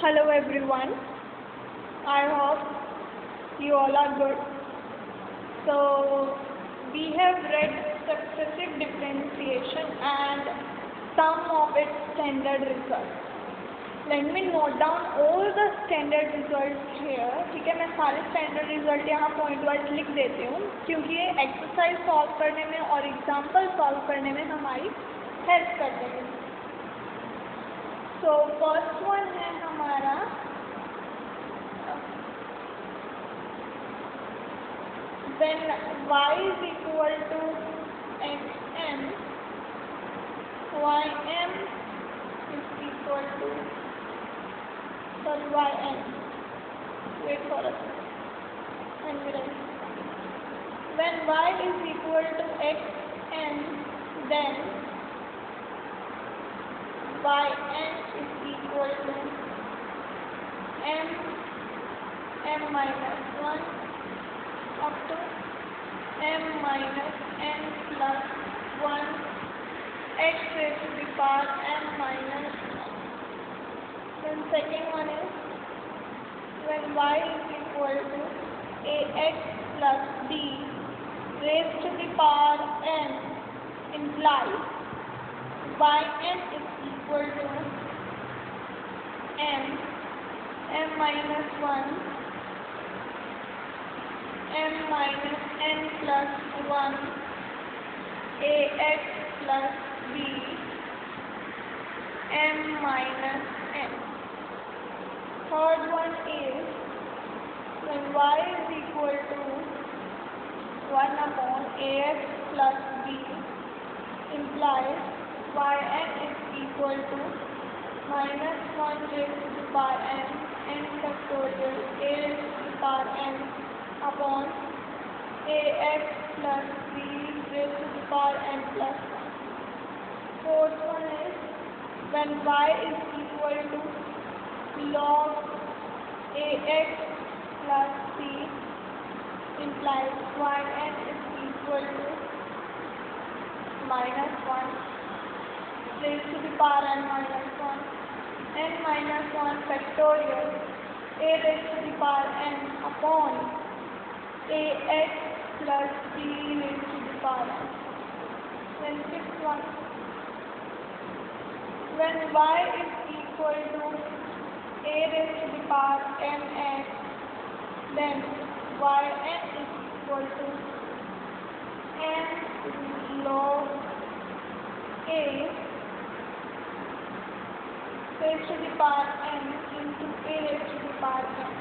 Hello everyone. I hope you all are good. So we have read successive differentiation and some of its standard results. Let me note down all the standard results here. ठीक है, मैं सारे standard result यहाँ point wise लिख देती हूँ क्योंकि ये exercise solve करने में और example solve करने में हमारी help करते हैं. So first one है हमारा when y is equal to xm, ym is equal to yn. Wait for a second. And we write. When y is equal to xn, then yn is equal to m minus 1 up to m minus n plus 1 x raised to the power m minus 1. Then second one is when y is equal to ax plus b raised to the power n implies yn is equal to m minus 1 m minus n plus 1 ax plus b m minus n. Third one is when y is equal to 1 upon ax plus b implies yn is equal to minus 1 raised to the power n factorial a raised to the power n upon ax plus b raised to the power n plus 1. Fourth one is when y is equal to log ax plus c implies yn is equal to minus 1 raised to the power n minus 1 n minus 1 factorial a raised to the power n upon ax plus b raised to the power n. Then sixth one, when y is equal to a raised to the power mx, then yn is equal to m log a raised to the power n into a raised to the power n.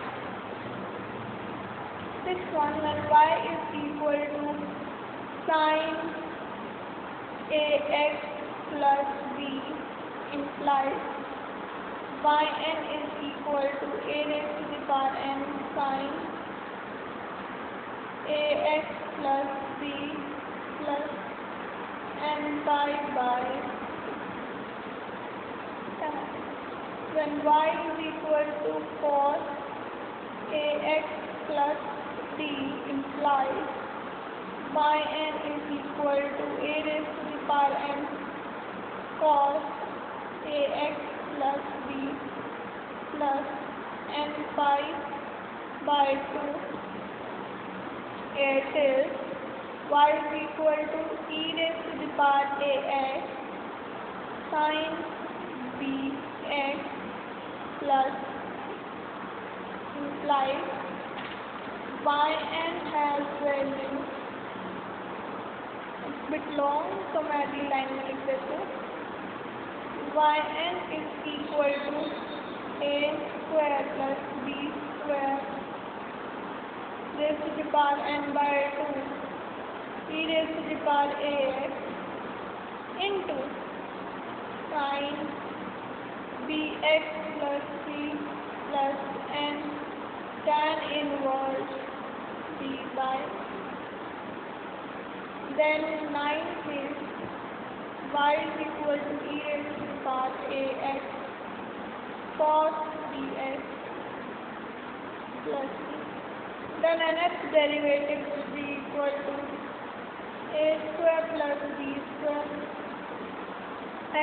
This one, when y is equal to sin ax plus b implies yn is equal to a raised to the power n sin ax plus b plus n pi by 10. When y is equal to cos ax plus d implies yn is equal to a raised to the power n cos ax plus b plus n pi by 2. It is y is equal to e raised to the power ax sin bx plus implies yn has value. It's a bit long, so मैं अगली line में लिख देती हूँ. yn is equal to a square plus b square raised to the power n by 2 e raised to the power ax into sin bx plus c plus n tan inverse b by. Then 9th is y is equal to e raised to the power ax cos bx plus c. Then nth derivative will be equal to a square plus b square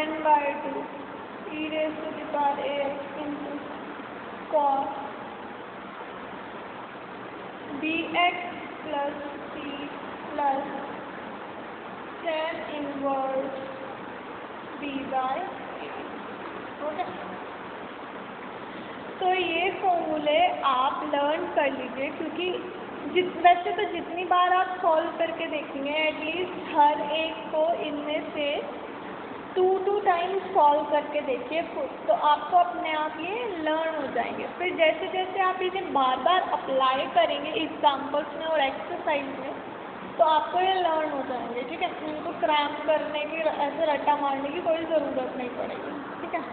n by 2 e raised to the power ax into cos bx plus c plus tan inverse b by a। Okay, तो ये फॉर्मूले आप learn कर लीजिए, क्योंकि वैसे तो जितनी बार आप सॉल्व करके देखेंगे एटलीस्ट हर एक को इनमें से 2 टाइम्स सॉल्व करके देखिए खुद, तो आपको अपने आप ये लर्न हो जाएंगे। फिर जैसे जैसे आप इन्हें बार बार अप्लाई करेंगे एग्जाम्पल्स में और एक्सरसाइज में, तो आपको ये लर्न हो जाएंगे। ठीक है, इनको क्रैम्प करने की, ऐसे रट्टा मारने की कोई ज़रूरत नहीं पड़ेगी। ठीक है,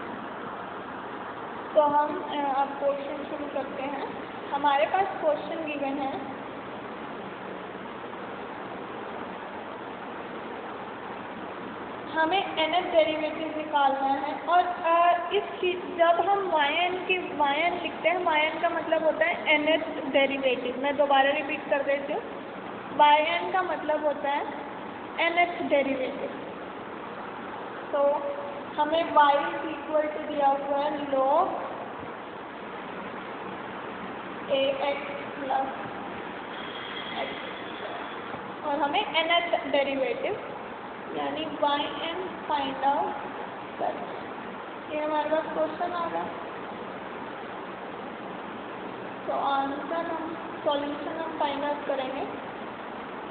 तो हम अब क्वेश्चन शुरू करते हैं। हमारे पास क्वेश्चन गिवन है, हमें nth डेरिवेटिव निकालना है। और इस चीज जब हम yn लिखते हैं, yn का मतलब होता है nth डेरिवेटिव। मैं दोबारा रिपीट कर देती हूँ, yn का मतलब होता है nth डेरिवेटिव। तो हमें y इक्वल टू दिया हुआ है log ax प्लस x, और हमें nth डेरिवेटिव यानी yn फाइंड आउट कर। ये हमारे पास क्वेश्चन आ गया। तो आंसर हम सॉल्यूशन हम फाइंड आउट करेंगे।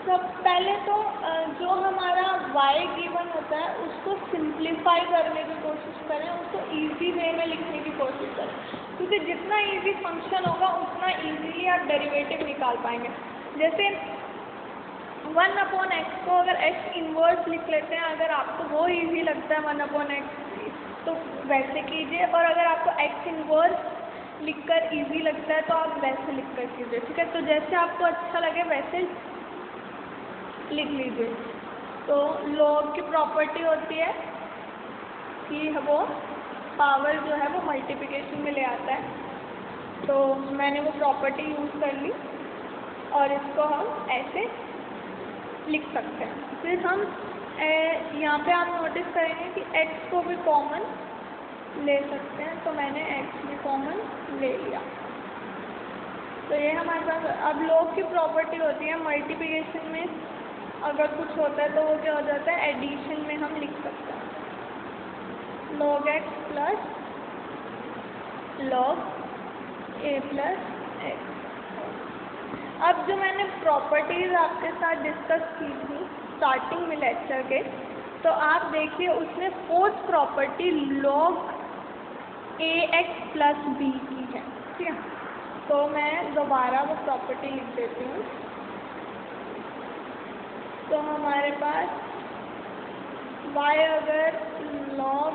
सब पहले तो जो हमारा y गिवन होता है उसको सिंप्लीफाई करने की कोशिश करें, उसको इजी वे में लिखने की कोशिश करें, क्योंकि जितना इजी फंक्शन होगा उतना इजीली आप डेरिवेटिव निकाल पाएंगे। जैसे 1/x को अगर x इन्वर्स लिख लेते हैं, अगर आपको वो इजी लगता है 1/x तो वैसे कीजिए, और अगर आपको x इन्वर्स लिखकर इजी लगता है तो आप वैसे लिख कर कीजिए। ठीक है, तो जैसे आपको अच्छा लगे वैसे लिख लीजिए। तो log की प्रॉपर्टी होती है कि वो पावर जो है वो मल्टीप्लिकेशन में ले आता है, तो मैंने वो प्रॉपर्टी यूज़ कर ली और इसको हम ऐसे लिख सकते हैं। फिर हम यहाँ पे आप नोटिस करेंगे कि x को भी कॉमन ले सकते हैं, तो मैंने x भी कॉमन ले लिया। तो ये हमारे पास अब log की प्रॉपर्टी होती है मल्टीप्लिकेशन में अगर कुछ होता है तो वो क्या हो जाता है, एडिशन में हम लिख सकते हैं log x plus log a plus x। अब जो मैंने प्रॉपर्टीज़ आपके साथ डिस्कस की थी स्टार्टिंग में लेक्चर के, तो आप देखिए उसमें fourth property log ax plus b की है। ठीक है, तो मैं दोबारा वो प्रॉपर्टी लिख देती हूँ। तो हमारे पास y अगर log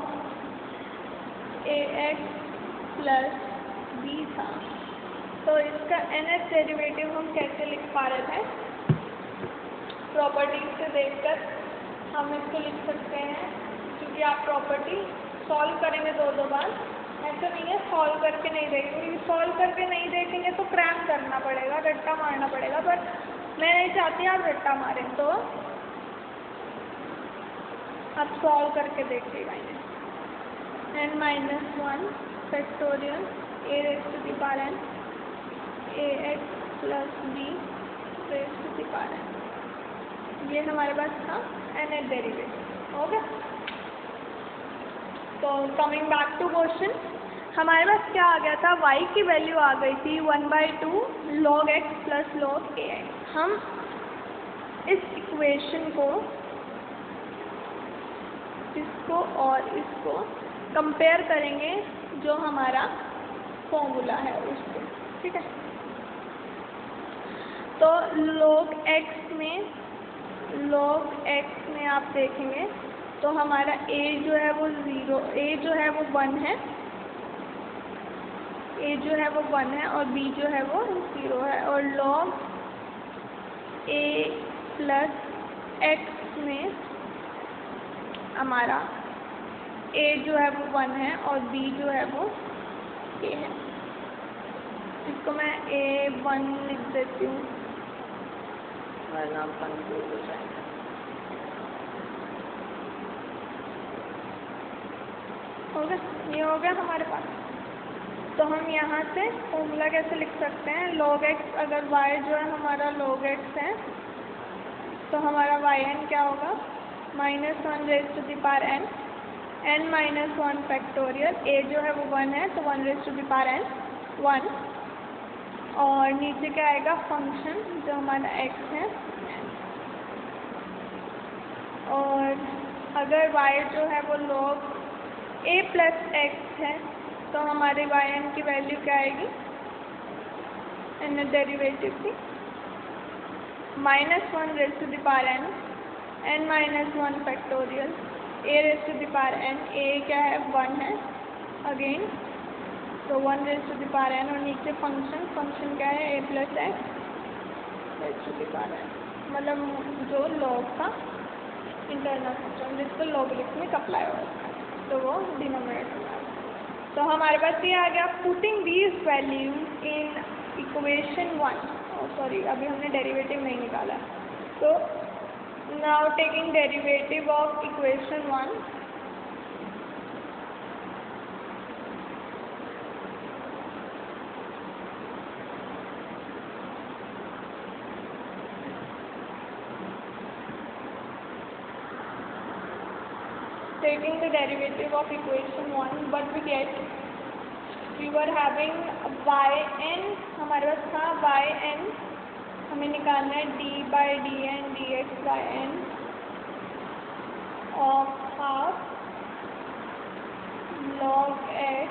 ax प्लस b था, तो इसका nth डेरिवेटिव हम कैसे लिख पा रहे थे, प्रॉपर्टीज से देखकर हम इसको लिख सकते हैं। क्योंकि आप प्रॉपर्टी सॉल्व करेंगे दो बार, ऐसा नहीं है सॉल्व करके नहीं देखेंगे, सॉल्व करके नहीं देखेंगे तो क्रैम्प करना पड़ेगा, रट्टा मारना पड़ेगा, पर मैं नहीं चाहती आप रट्टा मारें, तो आप सॉल्व करके देखिएगा इन्हें। n-1 factorial a raised to the power n ax plus b raised to the power n, ये हमारे पास था nth डेरिवेटिव। ओके, तो कमिंग बैक टू क्वेश्चन, हमारे पास क्या आ गया था, y की वैल्यू आ गई थी 1/2 log x plus log ax। हम इस इक्वेशन को, इसको और इसको कंपेयर करेंगे जो हमारा फॉर्मूला है उससे। ठीक है, तो log x में आप देखेंगे तो हमारा a जो है वो 0, a जो है वो 1 है, a जो है वो 1 है और b जो है वो 0 है, और log a प्लस x में हमारा a जो है वो 1 है और b जो है वो a है। इसको मैं a1 लिख देती हूँ वरना आप कंफ्यूज हो जाएंगे। हो गया, ये हो गया हमारे पास। तो हम यहाँ से फॉर्मूला कैसे लिख सकते हैं, log x, अगर y जो है हमारा log x है तो हमारा yn क्या होगा, -1 raised to the power n, n minus 1 factorial, a जो है वो 1 है तो 1 raised to the power n 1, और नीचे क्या आएगा फंक्शन जो हमारा x है, और अगर y जो है वो log a प्लस x है तो हमारे yn की वैल्यू क्या आएगी, n डेरिवेटिव की -1 raised to the power n, n minus 1 factorial, a raised to the power n, a क्या है 1 है अगेन, तो 1 raised to the power n, और नीचे फंक्शन क्या है a plus x raised to the power n, मतलब जो log का इंटरनल फंक्शन जिसको लॉगरिथमिक अप्लाई होगा तो वो डिनोमिनेटर में। तो हमारे पास ये आ गया, putting these values in equation 1, sorry अभी हमने डेरिवेटिव नहीं निकाला, तो now taking derivative of equation 1, taking the derivative of equation 1, but we get, we were having yn, हमारे पास था yn, हमें निकालना है d by dn dx by n of half log x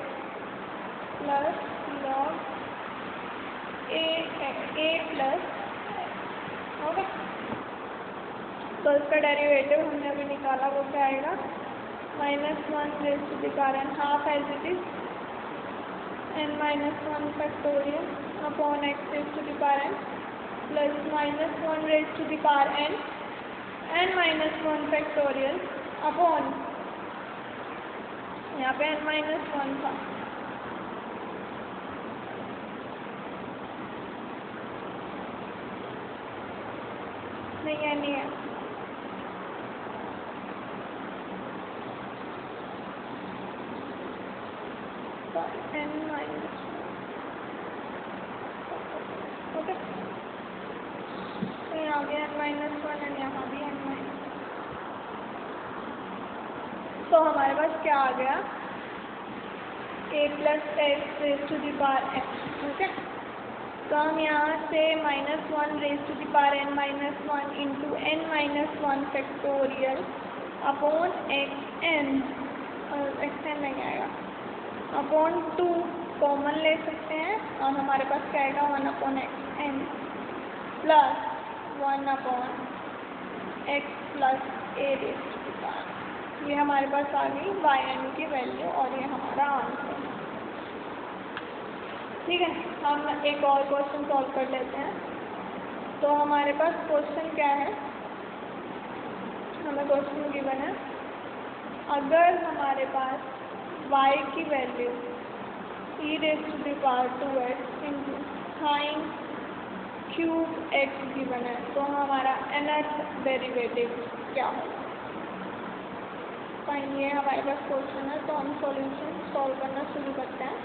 plus log a plus, okay, तो इसका derivative हमने अभी निकाला, वो क्या आएगा, -1 raised to the power n, half as it is, n minus 1 factorial upon x raised to the power n, plus -1 raised to the power n, n minus 1 factorial upon, यहाँ पे n minus 1 था, नहीं है, n minus, okay, तो यहाँ भी n minus 1 और यहाँ भी n minus, तो हमारे पास क्या आ गया, a plus x raised to the power n, okay, तो हम यहाँ से -1 raised to the power n minus 1 into n minus 1 factorial upon xn, और xn नहीं आएगा, अपॉन 2 कॉमन ले सकते हैं, और हमारे पास क्या आएगा, 1 upon x n plus 1 upon x plus a raise to the power, ये हमारे पास आ गई yn की वैल्यू, और ये हमारा आंसर। ठीक है, हम एक और क्वेश्चन सॉल्व कर लेते हैं। तो हमारे पास क्वेश्चन क्या है, हमें क्वेश्चन गिवन है, अगर हमारे पास y की value e raised to the power 2x into sin cube x given है, तो हमारा nth डेरिवेटिव क्या होगा। फाइन, ये हमारे पास क्वेश्चन है, तो हम सॉल्यूशन सॉल्व करना शुरू करते हैं।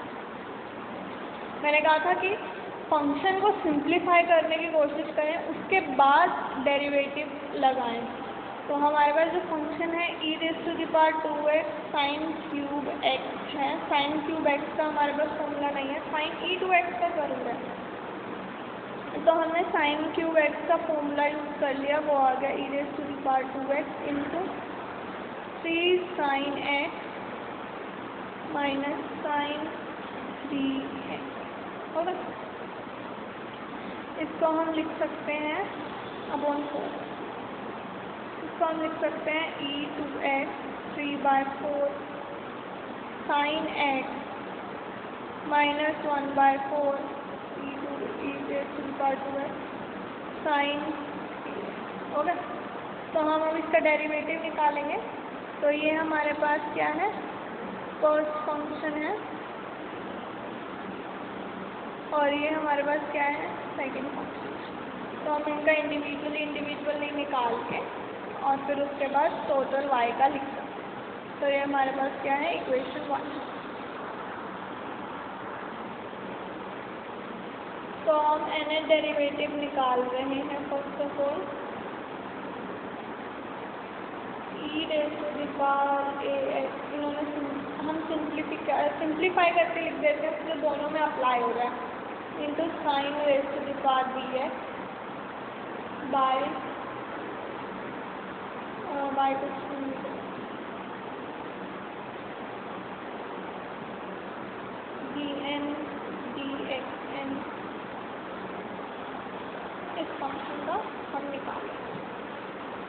मैंने कहा था कि फंक्शन को सिंप्लीफाई करने की कोशिश करें, उसके बाद डेरिवेटिव लगाएं। तो हमारे पास जो फंक्शन है e raised to the power 2x sin cube x है, sin क्यूब x का हमारे पास फॉर्मूला नहीं है, sin e टू x का ज़रूर है, तो हमने sin क्यूब x का फॉर्मूला यूज़ कर लिया, वो आ गया e raised to the power 2x into 3 sin x minus sin 3x होगा। इसको हम लिख सकते हैं अपॉन 4, इसको हम लिख सकते हैं e to x 3/4 sin x minus 1/4 e raised to the power 2x sin होगा। तो हम अब इसका डेरिवेटिव निकालेंगे, तो ये हमारे पास क्या है, फर्स्ट फंक्शन है, और ये हमारे पास क्या है, सेकंड फंक्शन। तो हम इनका इंडिविजुअली निकाल के और फिर उसके बाद टोटल y का लिख सकते हैं। तो ये हमारे पास क्या है, इक्वेशन 1। तो हम nth डेरिवेटिव निकाल रहे हैं first of all e raise to the power ax। इन्होंने हम सिंप्लीफाई करके लिख देते हैं, जो दोनों में अप्लाई हो रहा है, into sine raise to the power bx by कुछ dn dxn इस फंक्शन का हम निकालें।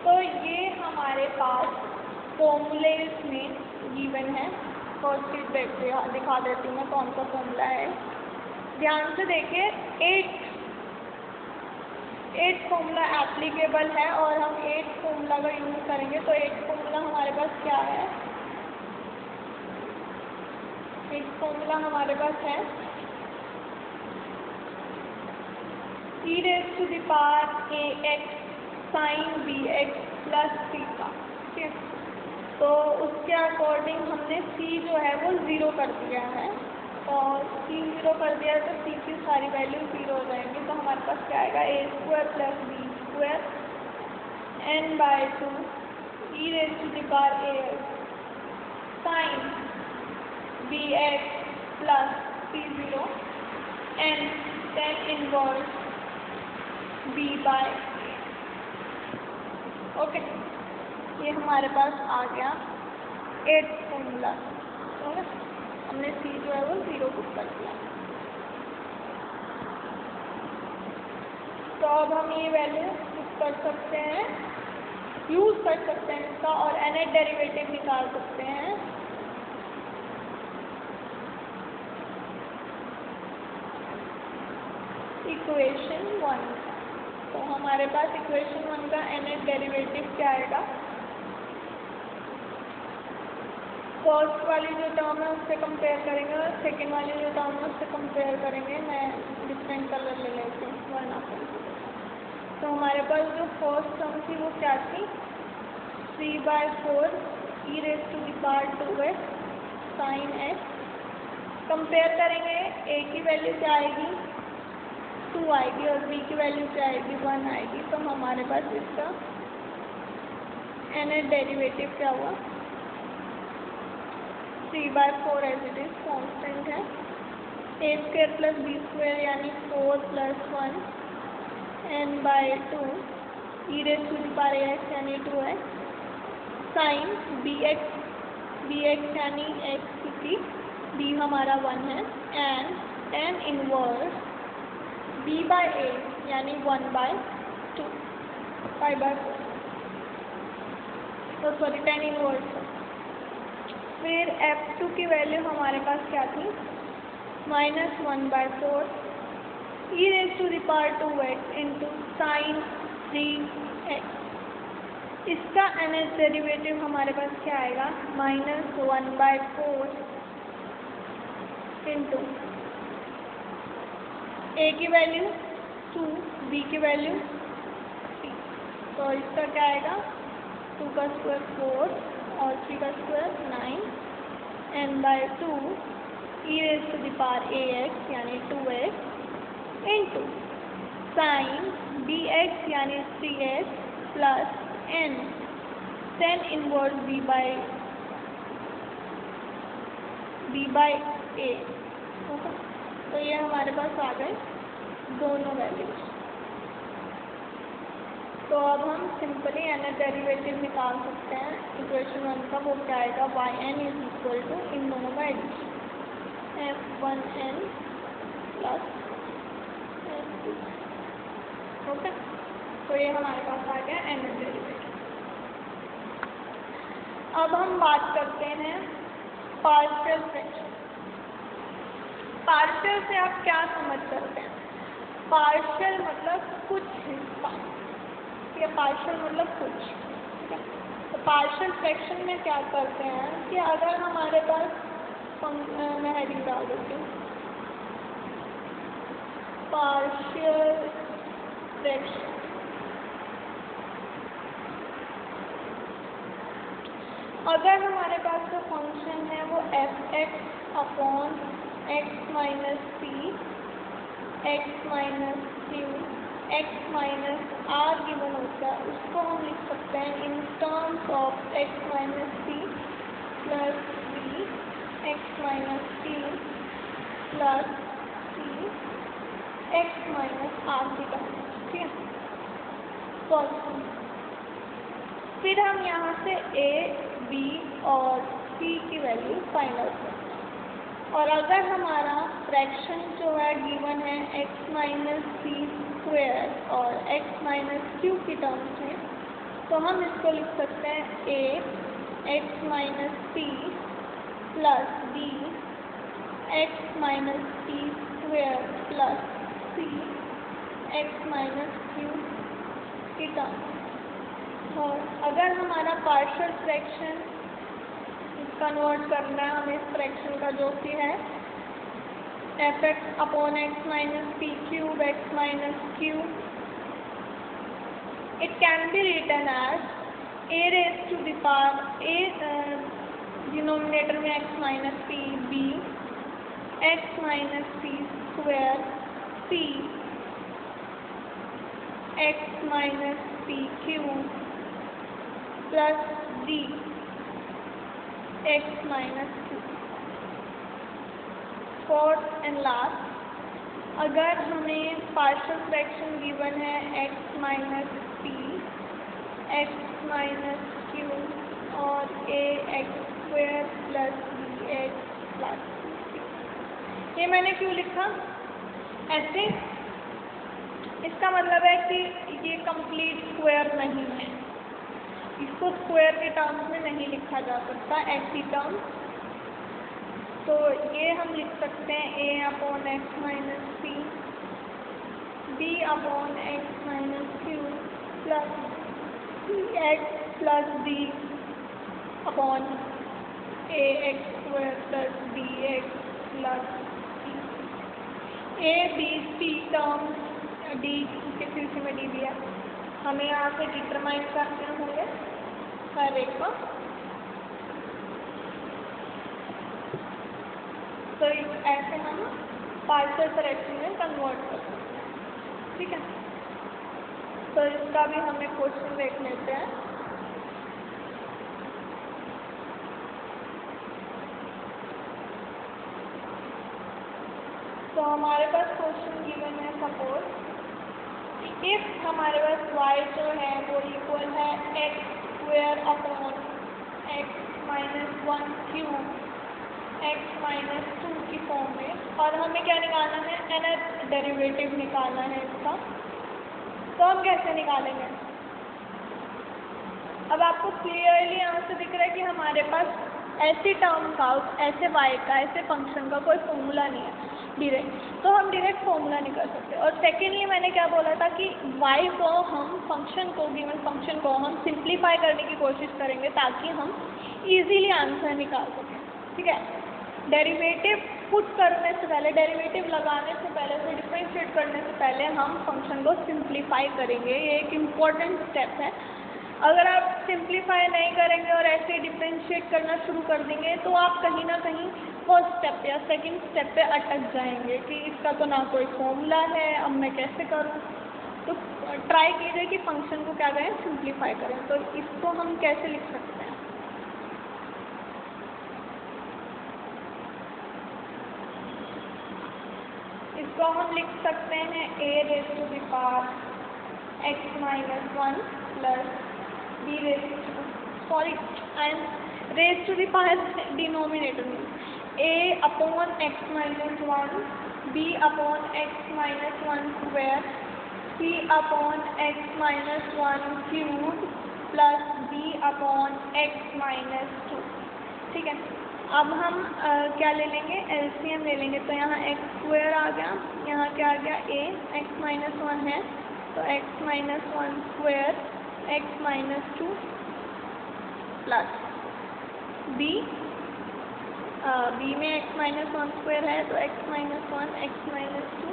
तो ये हमारे पास फॉर्मूले में गिवन है। फर्स्ट चीज दिखा देती हूँ मैं कौन सा फॉर्मूला है। ध्यान से देखिए, 8 फॉर्मूला एप्लीकेबल है और हम 8 फॉर्मूला का यूज़ करेंगे। तो 8 फॉर्मूला हमारे पास क्या है? 8 फॉर्मूला हमारे पास है e raise to the power ax sine bx plus theta. ठीक है, तो उसके अकॉर्डिंग हमने c जो है वो 0 कर दिया है, और c 0 कर दिया है तो c की सारी वैल्यू 0 हो जाएंगी। तो हमारे पास क्या आएगा? a square plus b square n by 2 e raise to the power ax sine bx plus c0 n tan inverse b by a। Okay, ये हमारे पास आ गया 8 फॉर्मूला। हमने c जो है वो 0 बुक कर दिया। तो अब हम ये वैल्यू बुक कर सकते हैं, यूज़ कर सकते हैं इसका, और nth डेरिवेटिव निकाल सकते हैं। इक्वेशन 1, तो हमारे पास इक्वेशन 1 का nth डेरिवेटिव क्या आएगा? फर्स्ट वाली जो टर्म है उससे कंपेयर करेंगे और सेकेंड वाली जो टर्म है उससे कंपेयर करेंगे। मैं डिफरेंट कलर ले लेती हूँ वरना फिर। तो हमारे पास जो फर्स्ट टर्म थी वो क्या थी? 3/4 e raise to the power 2x sine x। Compare करेंगे, a की वैल्यू क्या आएगी? 2 आएगी और b की वैल्यू क्या आएगी? 1 आएगी। तो हमारे पास इसका nth डेरिवेटिव क्या हुआ? 3/4 एज इट इज कॉन्स्टेंट है, a square plus b square यानी 4 plus 1 n by 2 e raise to the power ax यानी 2x साइन bx यानी x क्योंकि b हमारा 1 है, and tan inverse b by a यानी 1/2 5/4, तो सॉरी tan इनवर्स। फिर f2 की वैल्यू हमारे पास क्या थी? -1/4 e raise to the power 2x into sine 3x। इसका nth डेरिवेटिव हमारे पास क्या आएगा? -1/4 इंटू a की वैल्यू 2, b की वैल्यू 3, तो इसका क्या आएगा? 2 का स्क्वायर 4 और 3 का square 9 n by 2 e raise to the power ax यानी 2x इंटू साइन bx यानी 3x plus n tan inverse b by a। तो ये हमारे पास आ गए दोनों वैल्यूज। तो अब हम सिंपली nth डेरिवेटिव निकाल सकते हैं इक्वेशन 1 का। वो क्या आएगा? yn इज इक्वल टू इन दोनों का addition f1n plus f2। Okay, तो ये हमारे पास आ गया nth डेरिवेटिव। अब हम बात करते हैं पार्शियल फ्रैक्शन। पार्शियल से आप क्या समझ सकते हैं? पार्शियल मतलब कुछ हिस्सा, या पार्शियल मतलब कुछ। ठीक है, तो पार्शियल फ्रैक्शन में क्या करते हैं कि अगर हमारे पास मैं हेडिंग डाल देती हूँ पार्शियल फ्रैक्शन। अगर हमारे पास जो फंक्शन है वो f(x) upon x minus p x minus q x minus r given होता है, उसको हम लिख सकते हैं in terms of x minus C plus B x minus C plus C x minus r की टर्म। ठीक है, फिर हम यहाँ से ए बी और सी की वैल्यू फाइंड आउट करते हैं। और अगर हमारा फ्रैक्शन जो है गिवन है एक्स माइनस सी स्क्वायर और एक्स माइनस क्यू की टर्म्स में, तो हम इसको लिख सकते हैं A X minus C plus B x minus C square plus C x minus Q की टर्म। और अगर हमारा पार्शियल फ्रैक्शन कन्वर्ट करना है हमें इस फ्रैक्शन का, जो कि है F X upon X minus P cube X minus Q, it can be written as A raise to the power A denominator में X minus P B x minus P square C x minus P Q plus D X minus Q. Fourth and last, अगर हमें partial fraction given है X minus P X minus Q और A X square plus B X plus C, ये मैंने क्यों लिखा ऐसे? इसका मतलब है कि ये कंप्लीट स्क्वायर नहीं है, इसको स्क्वायर के टर्म्स में नहीं लिखा जा सकता ऐसी टर्म। तो ये हम लिख सकते हैं A upon X minus C B upon X minus Q plus C X plus D upon A X square plus B X plus C. A B C term D किसी में डी दिया, हमें यहाँ से डिटरमाइन करने होंगे हर एक को। तो ऐसे हम पार्शियल फ्रैक्शन में कन्वर्ट कर सकते हैं। ठीक है, तो इसका भी हम एक क्वेश्चन देख लेते हैं। तो हमारे पास क्वेश्चन गिवन है, सपोज इफ हमारे पास y जो है वो इक्वल है x square upon X minus one cube X minus to की फॉर्म में, और हमें क्या निकालना है, nth डेरिवेटिव निकालना है इसका। तो हम कैसे निकालेंगे? अब आपको क्लियरली यहाँ से दिख रहा है कि हमारे पास ऐसी टर्म का, ऐसे y का, ऐसे फंक्शन का कोई फॉर्मूला नहीं है डायरेक्ट, तो हम डायरेक्ट फॉर्मूला नहीं कर सकते। और सेकेंडली मैंने क्या बोला था कि y को हम फंक्शन को, गिवन फंक्शन को हम सिंप्लीफाई करने की कोशिश करेंगे ताकि हम इजीली आंसर निकाल सकें। ठीक है, डेरिवेटिव पुट करने से पहले, डेरिवेटिव लगाने से पहले, फिर डिफरेंशिएट करने से पहले हम फंक्शन को सिंप्लीफाई करेंगे। ये एक इम्पॉर्टेंट स्टेप है। अगर आप सिंप्लीफाई नहीं करेंगे और ऐसे डिफरेंशिएट करना शुरू कर देंगे तो आप कहीं ना कहीं फर्स्ट स्टेप या सेकंड स्टेप पे अटक जाएंगे कि इसका तो ना कोई फॉर्मूला है, अब मैं कैसे करूं। तो ट्राई कीजिए कि फंक्शन को क्या करें, सिंप्लीफाई करें। तो इसको हम कैसे लिख सकते हैं? इसको हम लिख सकते हैं a raise to the power x minus one plus b raise to, sorry I am raise to the power denominator में a upon x minus one, b upon x minus one square, c upon x minus one cube plus b upon x minus two. ठीक है, अब हम क्या ले लेंगे, LCM ले लेंगे। तो यहाँ एक्स स्क्वायर आ गया, यहाँ क्या आ गया, ए एक्स माइनस वन है तो X minus one square X minus two plus B में एक्स माइनस वन स्क्वायर है तो X minus one X minus two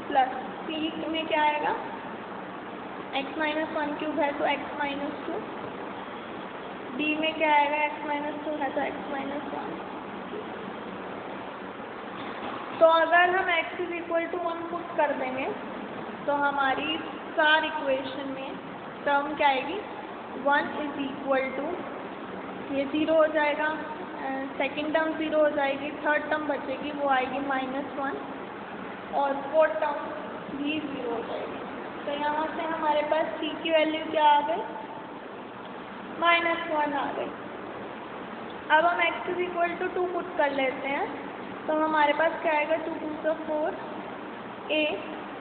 plus C में क्या आएगा, एक्स माइनस वन क्यूब है तो एक्स माइनस टू, डी में क्या आएगा, एक्स माइनस टू है तो एक्स माइनस वन। तो अगर हम x is equal to 1 put कर देंगे तो हमारी स्टार इक्वेशन में टर्म क्या आएगी, 1 इज इक्वल टू, ये 0 हो जाएगा, सेकेंड टर्म 0 हो जाएगी, थर्ड टर्म बचेगी वो आएगी -1 और फोर्थ टर्म भी 0 हो जाएगी। तो यहाँ से हमारे पास c की वैल्यू क्या आ गई, -1 आ गई। अब हम x is equal to 2 put कर लेते हैं तो हमारे पास क्या आएगा, 2 2 सा 4, a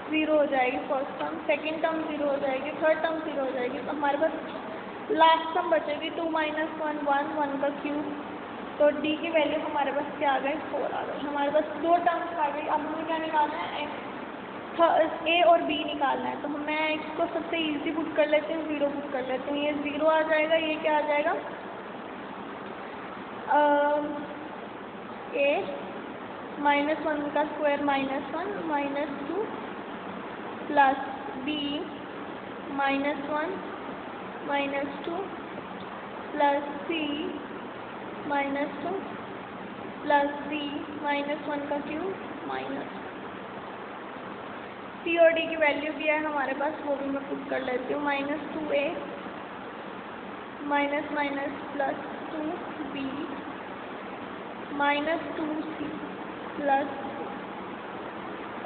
0 हो जाएगी फर्स्ट टर्म, सेकेंड टर्म 0 हो जाएगी, थर्ड टर्म 0 हो जाएगी। तो हमारे पास लास्ट टर्म बचेगी 2 - 1 1 का क्यूब। तो d की वैल्यू हमारे पास क्या आ गई, 4 आ गई। हमारे पास 2 टर्म्स आ गई। अब हमें क्या निकालना है, a और b निकालना है। तो मैं x को सबसे इजी पुट कर लेती हूँ, 0 पुट कर लेती हूँ, ये 0 आ जाएगा, ये क्या आ जाएगा, a -1 का square -1 -2 plus b -1 -2 plus c -2 plus d -1 का क्यूब c और d की वैल्यू भी है हमारे पास, वो भी मैं पुट कर लेती हूँ, -2a plus 2b -2c plus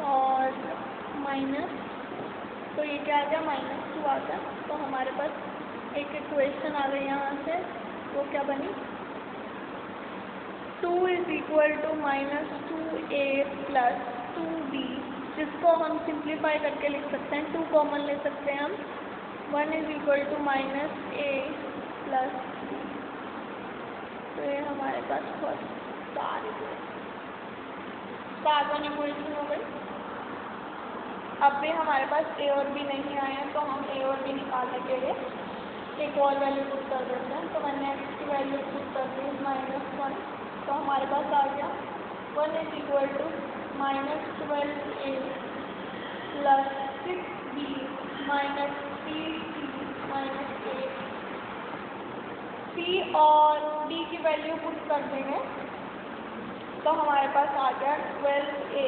और माइनस, तो ये क्या आ गया, -2 आ गया। तो हमारे पास एक इक्वेशन आ गई यहाँ से, वो क्या बनी, 2 is equal to -2a plus 2b, जिसको हम सिंप्लीफाई करके लिख सकते हैं, 2 कॉमन ले सकते हैं हम, 1 is equal to -a plus b। तो ये हमारे पास फर्स्ट स्टार वन इक्वेशन हो गई। अब भी हमारे पास a और b नहीं आए हैं तो हम a और b निकालने के लिए एक और वैल्यू पुट कर देते हैं। तो मैंने x की वैल्यू पुट कर दी -1, तो हमारे पास आ गया 1 is equal to -12a plus 6b -3c -8। c और d की वैल्यू पुट कर देंगे तो हमारे पास आ गया 12a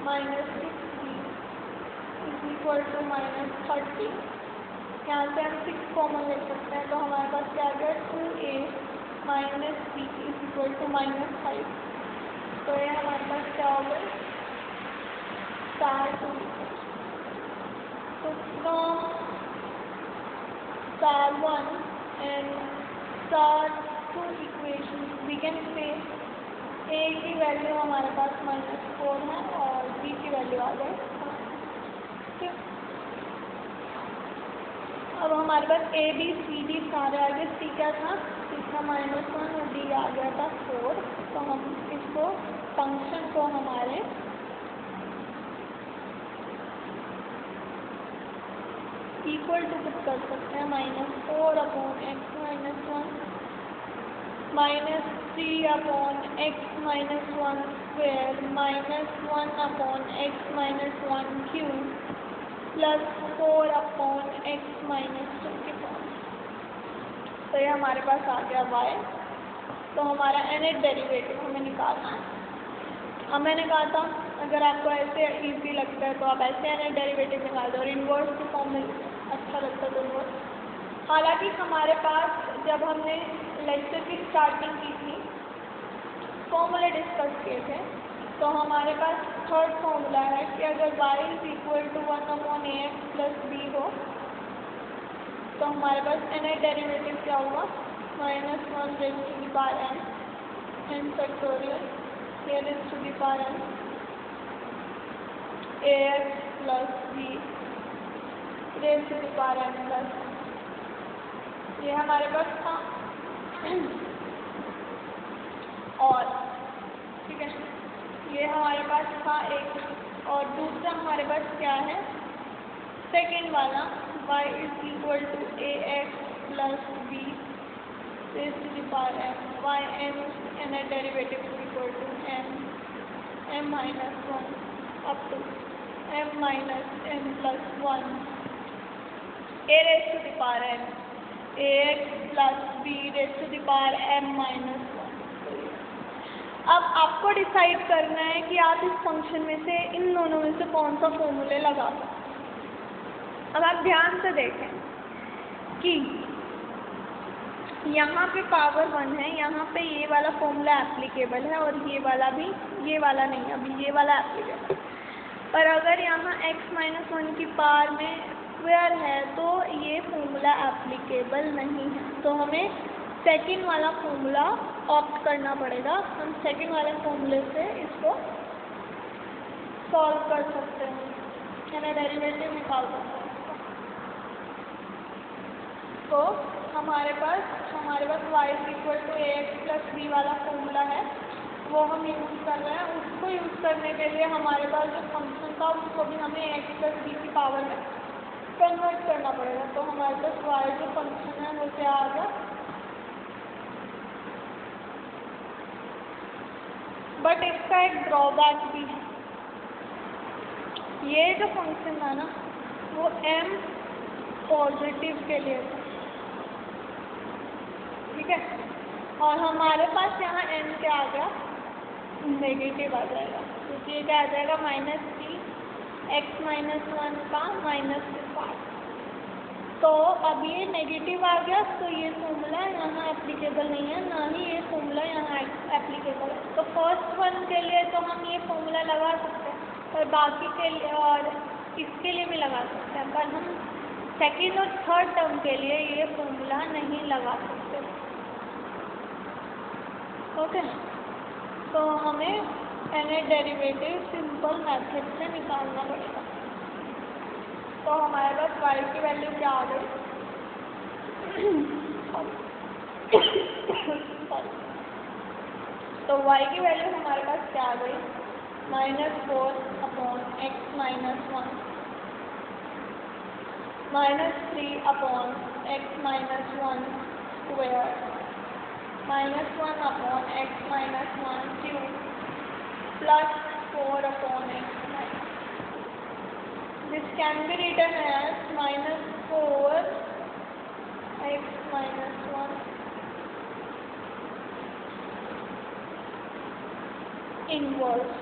-6b is equal to -30। यहाँ से हम 6 कॉमन ले सकते हैं तो हमारे पास क्या आ गया, 2a -b is equal to -5। तो ये हमारे पास क्या हो गया, स्टार 2। तो from star 1 and star 2 equation we can say a की वैल्यू हमारे पास -4 है और b की वैल्यू आ गई। अब हमारे पास a b c d सारे आ गए। c क्या था, c था -1 और d आ गया था 4। तो हम इसको फंक्शन को हमारे इक्वल टू पुट कर सकते हैं, -4 upon x -1 -3 upon x -1 square -1 upon x -1 cube plus 4 upon x -2 के फॉर्म। तो ये हमारे पास आ गया y। तो हमारा nth डेरिवेटिव हमें निकालना है। अब मैंने कहा था अगर आपको ऐसे इजी लगता है तो आप ऐसे nth डेरिवेटिव निकाल दो और इन्वर्स के फॉर्म में अच्छा लगता है तो इन्वर्स। हालांकि हमारे पास जब हमने लेक्चर की स्टार्टिंग की थी फॉर्मूले डिस्कस किए थे तो हमारे पास थर्ड फॉर्मूला है कि अगर y is equal to 1/ax plus b हो तो हमारे पास nth डेरिवेटिव क्या हुआ, -1 raise to the power n factorial a raise to the power n ax plus b raise to the power n plus, ये हमारे पास था। और ठीक है, ये हमारे पास था एक। और दूसरा हमारे पास क्या है, सेकेंड वाला y is equal to ax plus b raise to the power n, y n derivative is equal to m -1 up to m n plus 1 a raise to the power n ax plus b raise to the power m -1। अब आपको decide करना है कि आप इस function में से इन दोनों में से कौन सा फॉर्मूले लगा सकते हैं। अब आप ध्यान से देखें कि यहाँ पे पावर 1 है, यहाँ पे ये वाला फॉर्मूला एप्लीकेबल है और ये वाला भी, ये वाला नहीं, अभी ये वाला एप्लीकेबल। पर अगर यहाँ x - 1 की पावर में स्क्वायर है तो ये फॉर्मूला एप्लीकेबल नहीं है, तो हमें सेकंड वाला फॉर्मूला ऑप्ट करना पड़ेगा। हम सेकंड वाले फॉर्मूले से इसको सॉल्व कर सकते हैं, यानी डेरिवेटिव निकाल सकते हैं। तो हमारे पास y = ax + b वाला फॉर्मूला है, वो हम यूज़ कर रहे हैं। उसको यूज़ करने के लिए हमारे पास जो फंक्शन था उसको भी हमें x + b की पावर में कन्वर्ट करना पड़ेगा। तो हमारे पास y जो फंक्शन है वो क्या आ गया, बट इसका एक ड्रॉबैक भी है। ये जो फंक्शन था ना वो m पॉजिटिव के लिए था, ठीक है, और हमारे पास यहाँ n क्या आ गया, नेगेटिव आ जाएगा, क्योंकि ये क्या आ जाएगा -3 x - 1 का -2। तो अब ये नेगेटिव आ गया, तो ये फॉर्मूला यहाँ एप्लीकेबल नहीं है, ना ही ये फॉर्मूला यहाँ एप्लीकेबल है। तो फर्स्ट वन के लिए तो हम ये फॉर्मूला लगा सकते हैं, और बाकी के लिए और इसके लिए भी लगा सकते हैं, पर हम सेकेंड और थर्ड टर्म के लिए ये फॉर्मूला नहीं लगा सकते। ओके, तो हमें एन डेरिवेटिव सिंपल मेथड से निकालना पड़ेगा। तो हमारे पास y की वैल्यू क्या आ गई, तो y की वैल्यू हमारे पास क्या आ गई, -4/x - 1 -3/x - 1 square -1/x - 1 cube plus 4/x। This can be written as -4x - 1 inverse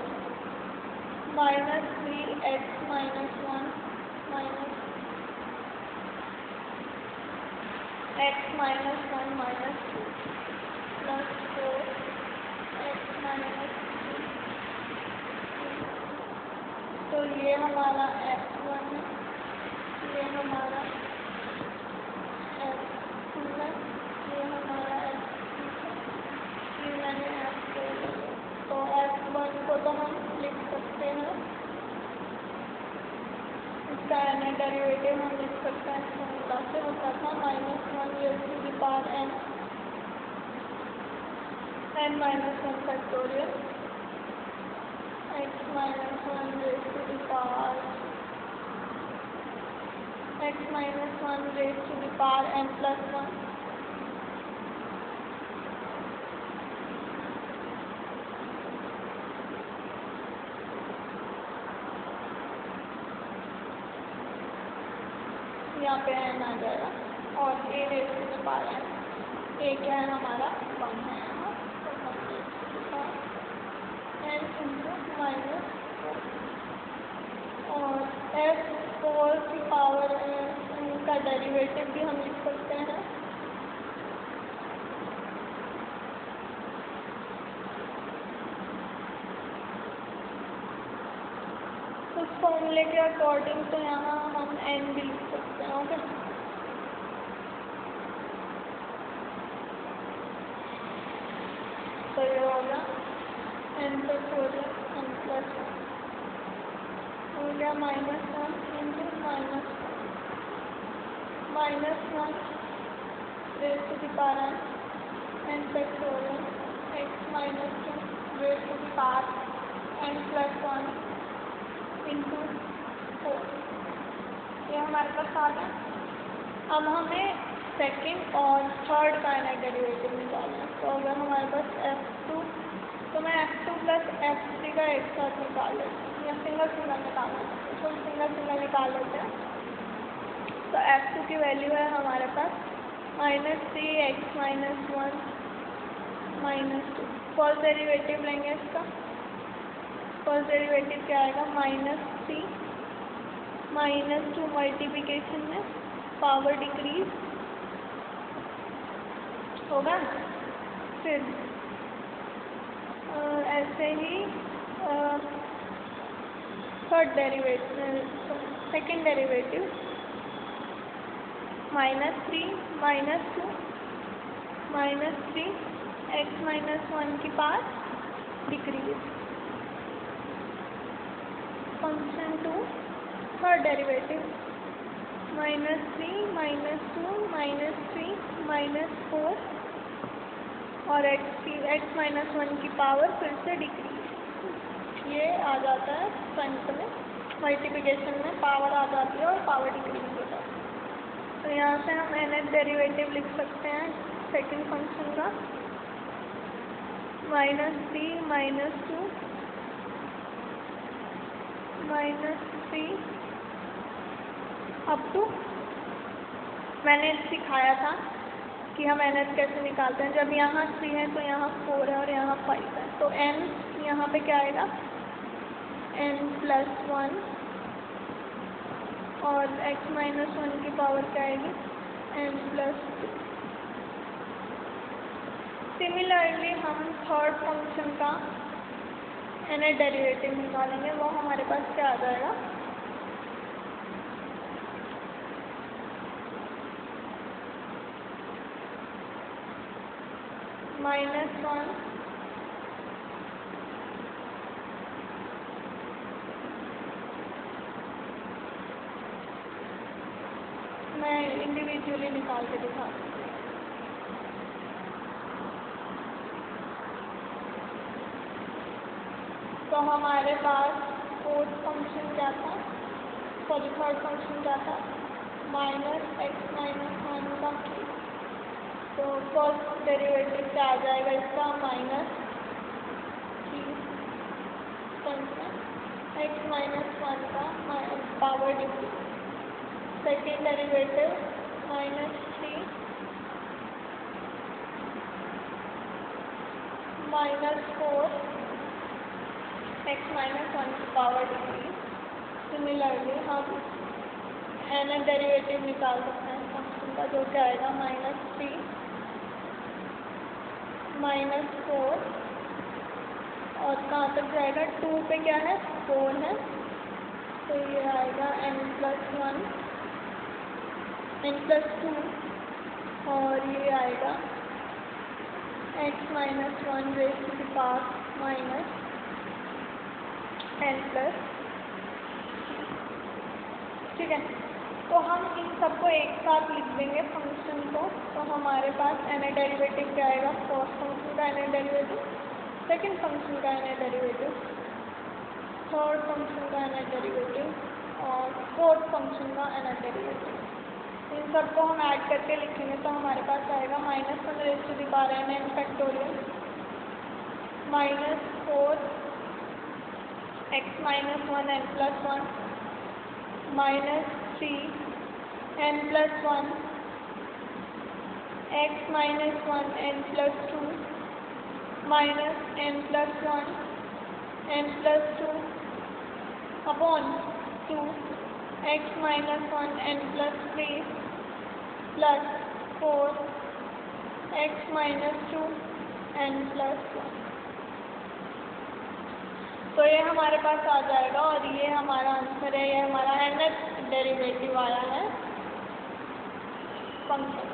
-3x - 1 minus x - 1 minus 2 plus 4x minus 2। तो ये हमारा x1 है, ये हमारा x2 है, ये हमारा x3 है, ये मैंने x4 लिया। तो x1 को तो हम लिख सकते हैं, इसका n डेरिवेटिव हम लिख सकते हैं, फॉर्मूला से होता था -1 raised to the power n minus 1 factorial x minus 1 raised to the power n plus 1 यहाँ पे n आ जाएगा, और a raised to the power n, a क्या है हमारा 1 है यहाँ, तो n इंटू -4, और f4 की पावर का डेरिवेटिव भी हम लिख सकते हैं, उस फॉर्मूले के अकॉर्डिंग तो यहाँ हम n भी लिख सकते हैं। ओके, तो ये होगा n फैक्टोरियल n प्लस हो गया -1 into -1 raised to the power n factorial x minus 2 raised to the power n plus 1 into 4। ये हमारे पास आ गया। अब हमें सेकंड और थर्ड का डेरिवेटिव निकालना है। तो अगर हमारे पास f2, तो मैं f2 प्लस f3 का एक साथ निकाल लेती हूँ, या सिंगल सिंगल निकालना है तो सिंगल सिंगल निकाल लेते हैं। तो f2 की वैल्यू है हमारे पास -3x - 1 -2 फर्स्ट डेरिवेटिव लेंगे इसका। फर्स्ट डेरिवेटिव क्या आएगा, -3 -2 मल्टीप्लिकेशन में पावर डिक्रीज होगा। फिर ऐसे ही third derivative, second derivative -3 -2 -3 x -1 की power decrease. Function 2 third derivative -3 -2 -3 -4 और x -1 की पावर फिर से डिक्रीज। ये आ जाता है फ्रंट में, मल्टीप्लिकेशन में पावर आ जाती है और पावर डिक्रीज हो जाती है। तो यहाँ से हम nth डेरिवेटिव लिख सकते हैं सेकंड फंक्शन का, -3 -2 -3 अप टू, मैंने सिखाया था कि हम nth कैसे निकालते हैं। जब यहाँ 3 है तो यहाँ 4 है और यहाँ 5 है, तो n यहाँ पे क्या आएगा, n+1 और x -1 की पावर क्या आएगी, n+2। सिमिलरली हम थर्ड फंक्शन का nth डेरिवेटिव निकालेंगे। वो हमारे पास क्या आ जाएगा, -1 मैं इंडिविजुअली निकाल के दिखाती हूँ। तो हमारे पास फोर्थ फंक्शन क्या था, सॉरी थर्ड फंक्शन क्या था, -x -1 का। तो फर्स्ट डेरिवेटिव क्या आ जाएगा इसका, -3 x -1 का power decrease. Second derivative -3 -4 x -1 की पावर डिक्रीज। सिमिलरली हम nth डेरिवेटिव निकाल सकते हैं फंक्शन का, जो क्या आएगा, -3 -4 और कहाँ तक जाएगा, 2 पे क्या है, 4 है, तो ये आएगा n+1 n+2 और ये आएगा x -1 raise to the power -n+। ठीक है, तो हम इन सबको एक साथ लिख देंगे फंक्शन को। तो हमारे पास nth डेरिवेटिव क्या आएगा, फर्स्ट फंक्शन का nth डेरिवेटिव, सेकंड फंक्शन का nth डेरिवेटिव, थर्ड फंक्शन का nth डेरिवेटिव और फोर्थ फंक्शन का nth डेरिवेटिव। इन सबको हम ऐड करके लिखेंगे तो हमारे पास आएगा -1 raise to the power n factorial -4 x -1 n+1 -3 n+1 x -1 n+2 -n+1 n+2 upon 2 x -1 n+3 plus 4 x -2 n+1। तो ये हमारे पास आ जाएगा और ये हमारा आंसर है, ये हमारा nth डेरिवेटिव आया है फंक्शन।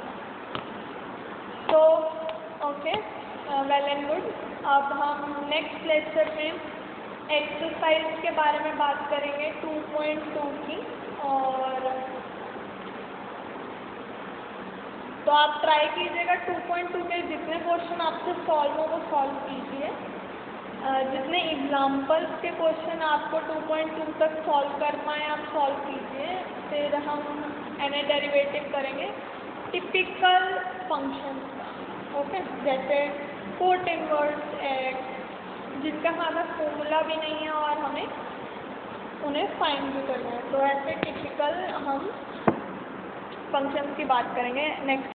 तो ओके, वेल एंड गुड। अब हम नेक्स्ट लेक्चर में एक्सरसाइज के बारे में बात करेंगे 2.2 की। और तो आप ट्राई कीजिएगा 2.2 के जितने क्वेश्चन आपसे सॉल्व हो वो सॉल्व कीजिए। जितने एग्जाम्पल्स के क्वेश्चन आपको 2.2 तक सॉल्व कर पाएँ आप सॉल्व कीजिए। फिर हम nth डेरिवेटिव करेंगे टिपिकल फंक्शंस का, ओके, जैसे कोट इनवर्स एक्स, जिनका हमारा फॉर्मूला भी नहीं है और हमें उन्हें फाइंड भी करना है। तो ऐसे टिपिकल हम फंक्शंस की बात करेंगे नेक्स्ट